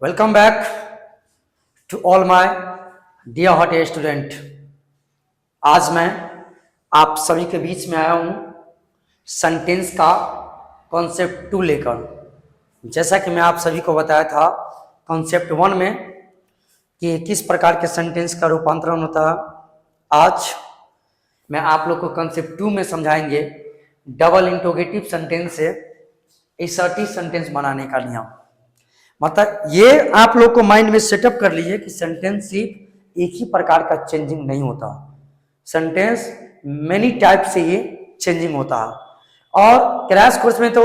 Welcome back to all my dear hot student. आज मैं आप सभी के बीच में आया हूँ सेंटेंस का कॉन्सेप्ट 2 लेकर। जैसा कि मैं आप सभी को बताया था कॉन्सेप्ट 1 में कि किस प्रकार के सेंटेंस का रूपांतरण होता है, आज मैं आप लोग को कॉन्सेप्ट 2 में समझाएंगे डबल इंट्रोगेटिव सेंटेंस से असर्टिव सेंटेंस बनाने का नियम। मतलब ये आप लोग को माइंड में सेटअप कर लीजिए कि सेंटेंस सिर्फ एक ही प्रकार का चेंजिंग नहीं होता, सेंटेंस मेनी टाइप से ये चेंजिंग होता है। और क्रैश कोर्स में तो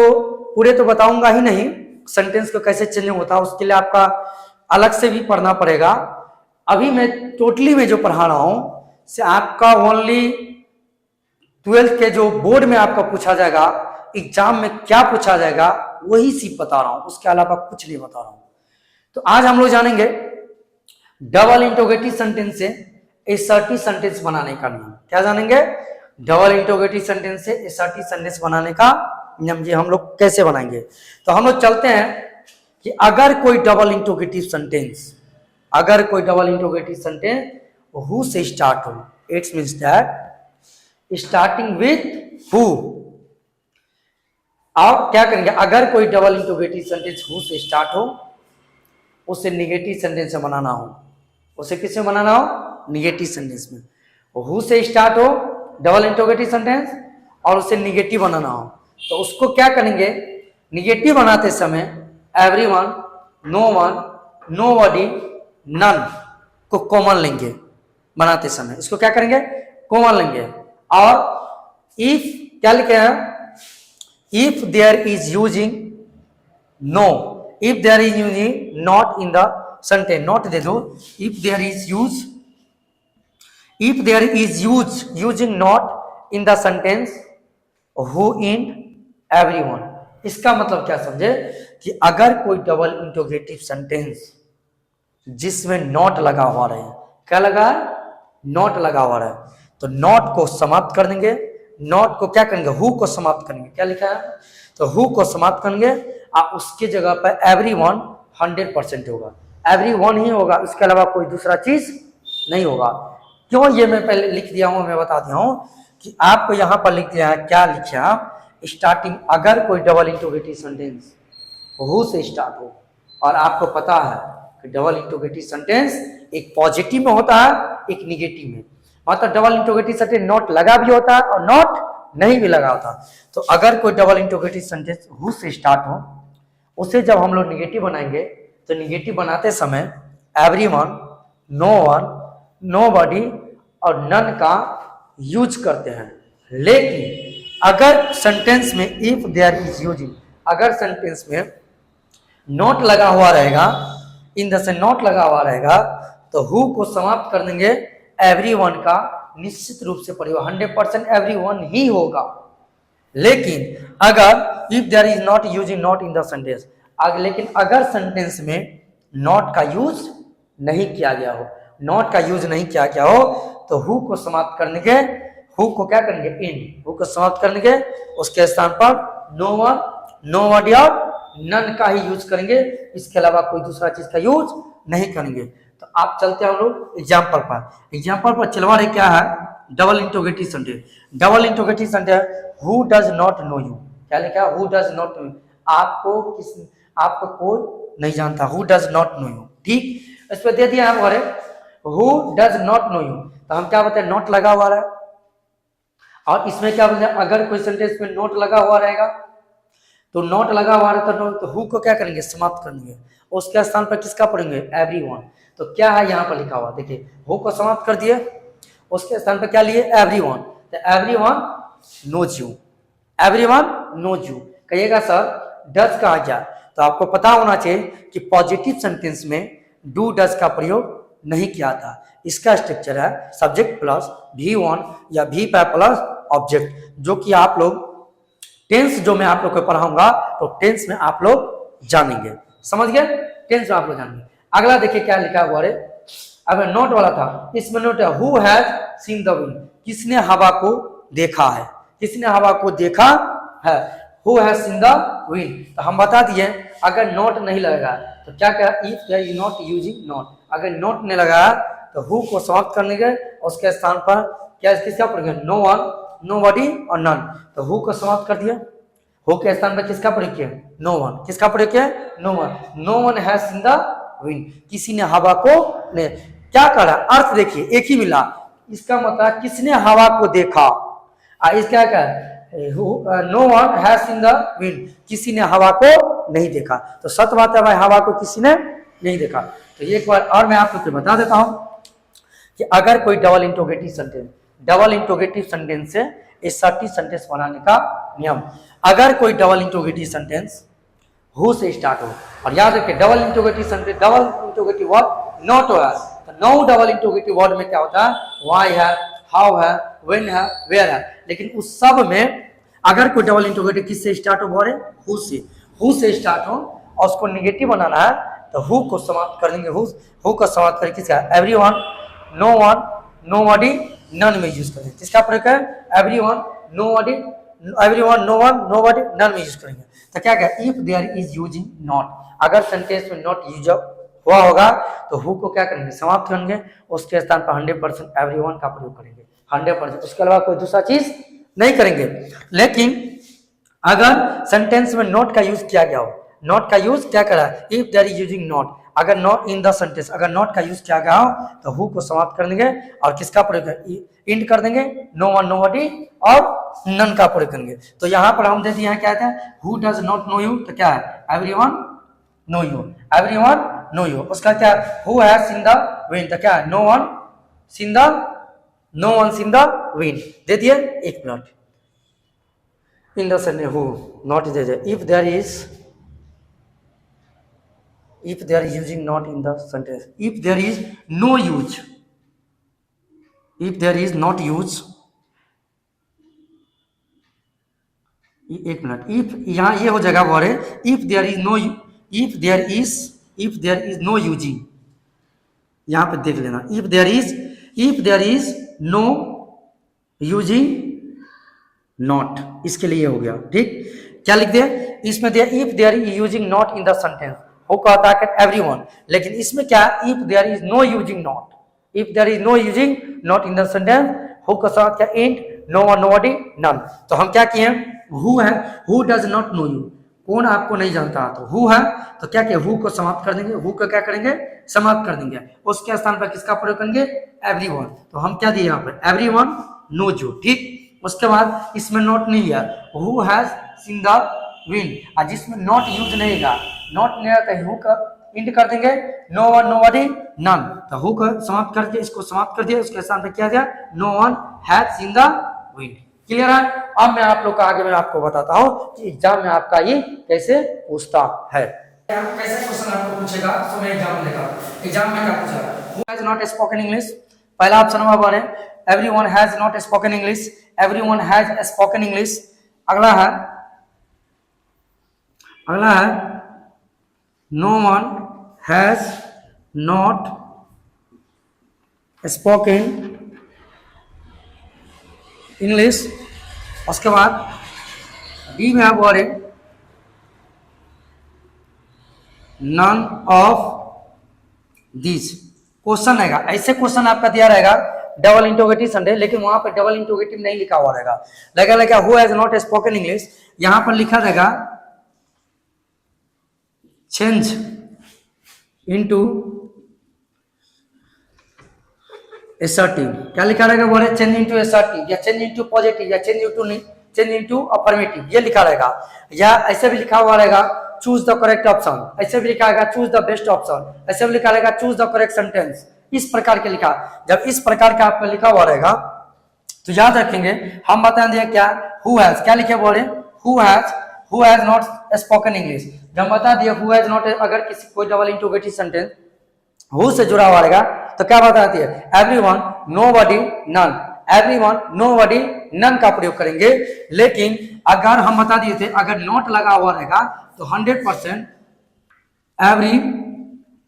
पूरे तो बताऊंगा ही नहीं सेंटेंस को कैसे चेंजिंग होता है, उसके लिए आपका अलग से भी पढ़ना पड़ेगा। अभी मैं टोटली में जो पढ़ा रहा हूं से आपका ओनली 12th के जो बोर्ड में आपका पूछा जाएगा, एग्जाम में क्या पूछा जाएगा वही सिर्फ बता रहा हूं, उसके अलावा कुछ नहीं बता रहा हूं। तो आज हम लोग जानेंगे डबल इंट्रोगेटिव सेंटेंस से असर्टिव सेंटेंस बनाने का नियम। क्या जानेंगे? डबल इंट्रोगेटिव सेंटेंस से असर्टिव सेंटेंस बनाने का नियम। ये हम लोग कैसे बनाएंगे, तो हम लोग चलते हैं कि अगर कोई डबल इंट्रोगेटिव सेंटेंस हु से स्टार्ट हो, it's means that starting with who. आप क्या करेंगे, अगर कोई डबल इंट्रोगेटिव सेंटेंस हु से स्टार्ट हो, उसे निगेटिव सेंटेंस से बनाना हो। उसे किससे बनाना हो? निगेटिव सेंटेंस में। हु से स्टार्ट हो डबल इंट्रोगेटिव सेंटेंस और उसे निगेटिव बनाना हो, तो उसको क्या करेंगे, निगेटिव बनाते समय everyone, no one, nobody, none को कॉमन लेंगे। बनाते समय इसको क्या करेंगे, कॉमन लेंगे। और इफ क्या लिखे हैं, if there is using no, if there is using not in the sentence, not दे दो, if there is using not in the sentence, who in, everyone। इसका मतलब क्या समझे कि अगर कोई डबल इंट्रोगेटिव सेंटेंस जिसमें नॉट लगा हुआ रहे, क्या लगा है, नॉट लगा हुआ रहे, तो नॉट को समाप्त कर देंगे। नॉट को क्या करेंगे, हु को समाप्त करेंगे। क्या लिखा है, तो हु को समाप्त करेंगे और उसके जगह पर एवरीवन 100% होगा, एवरीवन ही होगा, इसके अलावा कोई दूसरा चीज नहीं होगा। क्यों ये मैं पहले लिख दिया हूं, मैं बता दिया हूं कि आपको यहां पर लिख दिया है, क्या लिखा, स्टार्टिंग अगर कोई डबल इंट्रोगेटिव सेंटेंस हु से स्टार्ट हो, और आपको पता है कि डबल इंट्रोगेटिव सेंटेंस एक पॉजिटिव में होता है, एक निगेटिव में। मतलब डबल इंट्रोगेटिव सेंटेंस नॉट लगा भी होता है और नॉट नहीं भी लगा होता। तो अगर कोई डबल इंट्रोगेटिव सेंटेंस हु से स्टार्ट हो, उसे जब हम लोग निगेटिव बनाएंगे तो निगेटिव बनाते समय एवरीवन, नो वन, नोबडी और नन का यूज करते हैं। लेकिन अगर सेंटेंस में इफ देयर इज यूजिंग, अगर सेंटेंस में नॉट लगा हुआ रहेगा, इन द सेंस नॉट लगा हुआ रहेगा, तो हु को समाप्त कर देंगे, एवरीवन का निश्चित रूप से प्रयोग 100% एवरीवन ही होगा। लेकिन अगर if there is not using not in the sentence, लेकिन अगर सेंटेंस में नॉट का यूज नहीं किया गया हो, नॉट का यूज नहीं किया गया हो, तो हु को समाप्त करने के, हु को क्या करेंगे, इन, हु को समाप्त करने के, उसके स्थान पर नो वन, नोबडी और नन का ही यूज करेंगे, इसके अलावा कोई दूसरा चीज का यूज नहीं करेंगे। तो आप चलते हैं हम लोग एग्जाम्पल पर। एग्जाम्पल पर चलवा रहे क्या है, double interrogative sentence. Double interrogative sentence who does not know you. क्या लिखा, who does not know you, आपको कोई नहीं जानता, who does not know you. ठीक, इस पर दे दिया है who does not know you, तो हम क्या बताए, नॉट लगा हुआ है। और इसमें क्या बोलते हैं, अगर कोई सेंटेंस में नॉट लगा हुआ रहेगा, तो नॉट लगा हुआ रहता है, तो हु को क्या करेंगे, समाप्त करेंगे, उसके स्थान पर किसका पढ़ेंगे, एवरीवन। तो क्या है यहाँ पर लिखा हुआ, देखिए हु को समाप्त कर दिए, उसके स्थान पर क्या लिए, एवरीवन। तो everyone knows you, everyone knows you. कहिएगा सर डज कहा गया, तो आपको पता होना चाहिए कि पॉजिटिव सेंटेंस में डू डज का प्रयोग नहीं किया था। इसका स्ट्रक्चर है सब्जेक्ट प्लस V1 या V5 प्लस ऑब्जेक्ट, जो कि आप लोग टेंस जो मैं आप लोग को पढ़ाऊंगा तो टेंस में आप लोग जानेंगे। समझ गए, टेंस में आप लोग जानेंगे। अगला देखिए क्या लिखा हुआ है, अब नोट वाला था, इसमें नोट है who has seen the wind, किसने हवा को देखा है, किसने हवा को देखा है, who has seen the wind. तो हम बता दिए अगर नोट नहीं लगेगा, तो क्या कहा, if there is not using not, अगर नॉट ने लगाया तो हु को समाप्त करने के उसके स्थान पर क्या किसका प्रयोग किया, नो वन, नोबडी और नन, तो हु को समाप्त कर दिया, हु के स्थान पर किसका प्रयोग किया, नो वन, किसका प्रयोग किया, no one, no one has seen the wind, किसी ने हवा को ने क्या करा, अर्थ देखिए एक ही मिला, इसका मतलब किसने हवा को देखा, इसका क्या no one has seen the wind, किसी ने हवा को नहीं देखा, तो सत्य बात है भाई, हवा को किसी ने नहीं देखा। तो एक बार और मैं आपको बता देता हूं कि अगर कोई डबल इंट्रोगेटिव सेंटेंस से एसर्टिव सेंटेंस बनाने का नियम, अगर कोई डबल इंट्रोगेटिव सेंटेंस हु से स्टार्ट हो, और याद रखिए double interrogative sentence, double interrogative word not है, तो नो डबल इंट्रोगेटिव वर्ड में क्या होता है, व्हाई है, हाउ है, व्हेन है, वेयर है, लेकिन उस सब में अगर कोई डबल इंट्रोगेटिव किससे स्टार्ट हो, बोले हु से स्टार्ट हो, और उसको निगेटिव बनाना है तो हु को समाप्त कर देंगे, हु को समाप्त करके किसका, everyone, no one, nobody, none में यूज करेंगे, किसका प्रयोग है, everyone, nobody, everyone, no one, nobody, none में यूज करेंगे। तो क्या कहें, if there is using not, अगर सेंटेंस में नॉट यूज हुआ होगा तो हु को क्या करेंगे, समाप्त करेंगे, उसके स्थान पर 100% एवरीवन का प्रयोग करेंगे, 100%, उसके अलावा कोई दूसरा चीज नहीं करेंगे। लेकिन अगर सेंटेंस में नॉट का यूज किया गया हो, नॉट का यूज क्या करा, if there is using not, अगर नॉट इन द सेंटेंस, अगर नॉट का यूज किया गया हो तो हु को समाप्त कर देंगे और किसका प्रयोग, इंड कर देंगे, नो वन, नोबडी और नन का प्रयोग करेंगे। तो यहाँ पर हम देखिए यहाँ क्या है, who does not know you, तो क्या है, everyone know you, everyone know you, उसका क्या, who has seen the wind, तो क्या है, no one seen the wind, दे दिए एक minute, in the sentence who not they they, if there is using not in the sentence, if there is no use, if there is not use, एक minute, if यहाँ ये हो जाएगा बोले, if there is no using, यहाँ पे देख लेना, if there is no using not, इसके लिए हो गया, ठीक, क्या लिख दिया, इसमें दिया if there is using not in the sentence, वो कहता है एवरीवन, लेकिन इसमें क्या है, if there is no using not, if there is no using not in the sentence, who का साथ क्या, इंट, नो वन, नोबडी, नन, तो हम क्या किए, हु है, who does not know you, कौन आपको नहीं जानता, तो हु है, तो क्या किया, हु को समाप्त कर देंगे, हु को क्या करेंगे, समाप्त कर देंगे, उसके स्थान पर किसका प्रयोग करेंगे, एवरीवन, तो हम क्या दिए यहाँ पर, एवरीवन नोज यू, ठीक, उसके बाद इसमें नॉट नहीं है, who has seen the wind, और जिसमें नॉट यूज नहीं है, नॉट नहीं आता, हु का इंड कर देंगे, नो वन, नोबडी, नन, तो हु को समाप्त करके इसको समाप्त कर दिया, उसके स्थान पे क्या दिया, no one has seen the wind, clear है। अब मैं आप लोग का आगे मैं आपको बताता हूं कि एग्जाम में आपका ये कैसे पूछता है, कैसे क्वेश्चन आपको पूछेगा, तो मैं एग्जाम में देखा, एग्जाम में क्या पूछा, who has not spoken English, पहला ऑप्शन हुआ बोले everyone has not spoken English, everyone has spoken English, अगला है no one has not spoken English, उसके बाद डी में आप बोले none of these, क्वेश्चन रहेगा, ऐसे क्वेश्चन आपका दिया रहेगा डबल इंट्रोगेटिव सेंटेंस, लेकिन वहां पर डबल इंट्रोगेटिव नहीं लिखा हुआ रहेगा, लगेगा who has not spoken English, यहां पर लिखा रहेगा चेंज इनटू एसर्टिव, क्या लिखा रहेगा बोले, चेंज इनटू एसर्टिव, या चेंज इनटू पॉजिटिव, या चेंज इनटू अफर्मेटिव, ये लिखा रहेगा, या ऐसे भी लिखा हुआ रहेगा चूज द करेक्ट ऑप्शन, ऐसे भी लिखा रहेगा चूज द बेस्ट ऑप्शन, ऐसे भी लिखा रहेगा चूज द करेक्ट सेंटेंस, इस प्रकार के लिखा, जब इस प्रकार का आपका लिखा हुआ रहेगा तो याद रखेंगे, हम बता दें क्या, हु हैज, क्या लिखे बोले, who has not spoken English, जब बता दिया हु हैज नॉट, अगर किसी कोई डबल इंट्रोगेटिव सेंटेंस हु से जुड़ा हुआ रहेगा तो क्या बताती है, everyone, nobody, none, everyone, nobody, none का प्रयोग करेंगे, लेकिन अगर हम बता दिए थे अगर नॉट लगा हुआ रहेगा तो 100%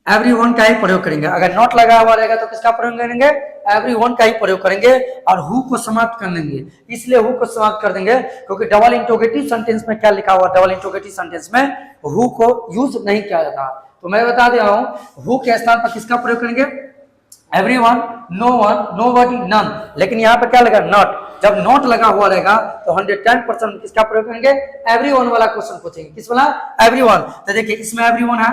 एवरीवन का ही प्रयोग करेंगे, अगर नॉट लगा हुआ रहेगा तो किसका प्रयोग करेंगे, एवरीवन का ही प्रयोग करेंगे, और हु को समाप्त कर देंगे, इसलिए हु को समाप्त कर देंगे क्योंकि डबल इंट्रोगेटिव सेंटेंस में क्या लिखा हुआ, डबल इंट्रोगेटिव सेंटेंस में हु को यूज नहीं किया जाता, तो मैं बता दे रहा हूं हु के स्थान पर किसका प्रयोग करेंगे, everyone, no one, nobody, none. लेकिन यहाँ पे क्या लगा, नॉट। जब नॉट लगा हुआ रहेगा तो 110% किसका प्रयोग करेंगे, एवरीवन वाला क्वेश्चन पूछेंगे। किस वाला, एवरीवन। तो देखिए इसमें एवरीवन है,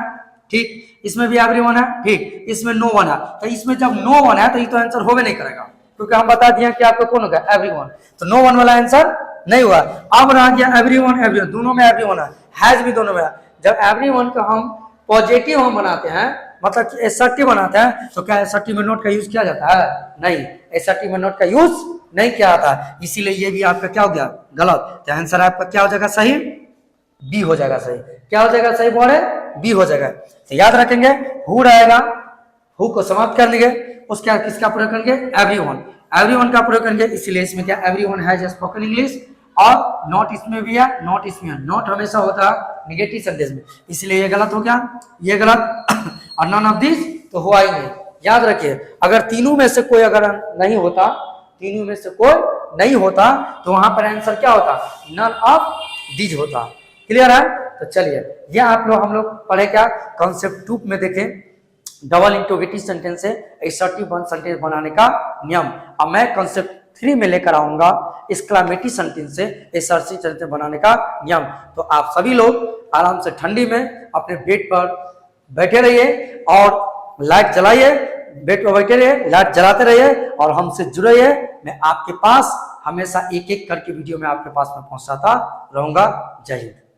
ठीक, इसमें भी एवरीवन है, ठीक, इसमें नो वन है। तो इसमें जब नो वन है तो ये तो आंसर होवे नहीं करेगा, क्योंकि हम बता दिए कि आपको कौन होगा, एवरीवन। तो नो वन वाला आंसर नहीं हुआ। अब रह गया एवरीवन, एवरीवन, दोनों में एवरीवन है, हैज भी दोनों में है। जब एवरीवन को हम पॉजिटिव हम बनाते हैं, मतलब कि एसर्टिव बनाते हैं, तो क्या एसर्टिव में नोट का यूज किया जाता है, नहीं, एसर्टिव में नोट का यूज नहीं किया जाता। इसीलिए ये भी आपका क्या हो गया, गलत। तो आंसर आपका क्या हो जाएगा, सही, बी हो जाएगा सही। क्या हो जाएगा सही बोल रहे, बी हो जाएगा। तो याद रखेंगे हु रहेगा, हु को समाप्त कर देंगे, उसका किसका प्रयोग करेंगे, एवरीवन, एवरीवन का प्रयोग करेंगे। इसीलिए इसमें क्या, एवरीवन हैज स्पोकन इंग्लिश, और नॉट इसमें भी है, नॉट इसमें है। नॉट हमेशा होता है निगेटिव सेंटेंस में, इसलिए ये गलत हो गया, ये गलत, और नन ऑफ दिस तो हुआ ही नहीं। याद रखिए अगर तीनों में से कोई अगर नहीं होता, तीनों में से कोई नहीं होता, तो वहां पर आंसर क्या होता, नन ऑफ दिस होता। क्लियर है। तो चलिए ये आप लोग, हम लोग पढ़े क्या, कॉन्सेप्ट 2 में देखें डबल इंटरोगेटिव सेंटेंस से असर्टिव सेंटेंस बनाने का नियम। अब मैं कॉन्सेप्ट 3 में लेकर आऊंगा एक्सक्लेमेटरी सेंटेंस से असर्टिव सेंटेंस बनाने का नियम। तो आप सभी लोग आराम से ठंडी में अपने बेड पर बैठे रहिए और लाइट जलाइए, बेड पर बैठे रहिए, लाइट जलाते रहिए और हमसे जुड़े रहिए। मैं आपके पास हमेशा एक एक करके वीडियो में आपके पास में पहुंचाता रहूंगा। जय हिंद।